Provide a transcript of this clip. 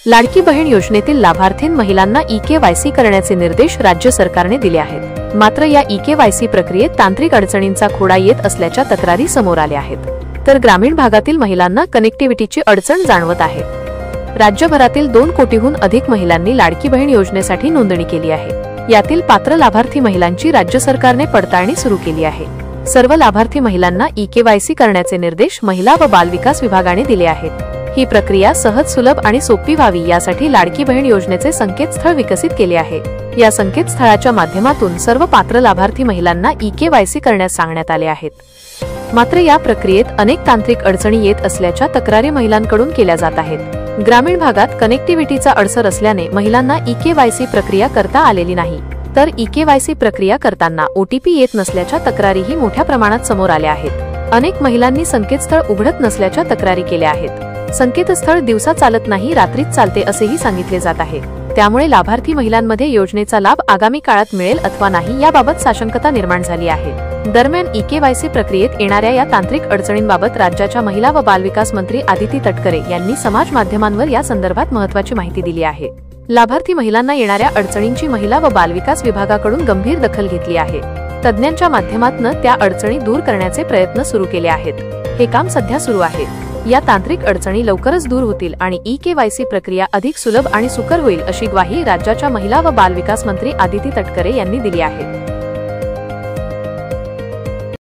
लाडकी बहीण योजनेतील लाभार्थी महिलांना ई-केवायसी करण्याचे निर्देश राज्य सरकारने दिले आहेत। मात्र या ई-केवायसी प्रक्रियेत तांत्रिक अडचणींचा खोडा येत असल्याच्या तक्रारी समोर आल्या आहेत। तर ग्रामीण भागातील महिलांना कनेक्टिव्हिटीची अडचण जाणवत आहे। राज्यभरातील 2 कोटीहून अधिक महिलांनी लाडकी बहीण योजनेसाठी नोंदणी केली आहे। यातील पात्र लाभार्थी महिलांची राज्य सरकारने पडताळणी सुरू केली आहे। सर्व लाभार्थी महिलांना ई-केवायसी करण्याचे निर्देश महिला व बाल विकास विभागाने दिले आहेत। ही प्रक्रिया सहज, सुलभ आणि सोपी व्हावी यासाठी लाडकी बहीण योजनेचे संकेतस्थळ विकसित केले आहे। या संकेतस्थळाच्या माध्यमातून सर्व पात्र लाभार्थी महिलांना ई-केवायसी करण्यास सांगण्यात आले आहेत। मात्र या प्रक्रियेत अनेक तांत्रिक अडचणी येत असल्याच्या तक्रारी महिलांकडून केल्या जात आहेत। ग्रामीण भागात कनेक्टिव्हिटीचा अडसर असल्याने महिलांना ई-केवायसी प्रक्रिया करता आलेली नाही, तर ई-केवायसी प्रक्रिया करताना OTP येत नसल्याच्या तक्रारीही मोठ्या प्रमाणात समोर आल्या आहेत। अनेक महिलांनी संकेतस्थळ उघडत नसल्याच्या तक्रारी केल्या आहेत। संकेतस्थळ दिवसा चालत नाही, रात्रीच चालते असेही सांगितले जात आहे। त्यामुळे लाभार्थी महिलांमध्ये योजनेचा लाभ आगामी काळात मिळेल अथवा नाही याबाबत साशंकता निर्माण झाली आहे। दरम्यान ई-केवायसी प्रक्रियेत येणाऱ्या या तांत्रिक अडचणींबाबत राज्याच्या महिला व बालविकास मंत्री आदिती तटकरे यांनी समाज माध्यमांवर या संदर्भात महत्त्वाची माहिती दिली आहे। लाभार्थी महिलांना येणाऱ्या अडचणींची महिला व बालविकास विभागाकडून गंभीर दखल घेतली आहे। तज्ज्ञांच्या माध्यमातून त्या अडचणी दूर करण्याचे प्रयत्न सुरू केले आहेत। हे काम सध्या सुरू आहे। या तांत्रिक अडचणी लवकरच दूर होतील आणि ई-केवायसी प्रक्रिया अधिक सुलभ आणि सुकर होईल अशी ग्वाही राज्याच्या महिला व बालविकास मंत्री आदिती तटकरे यांनी दिली आहे।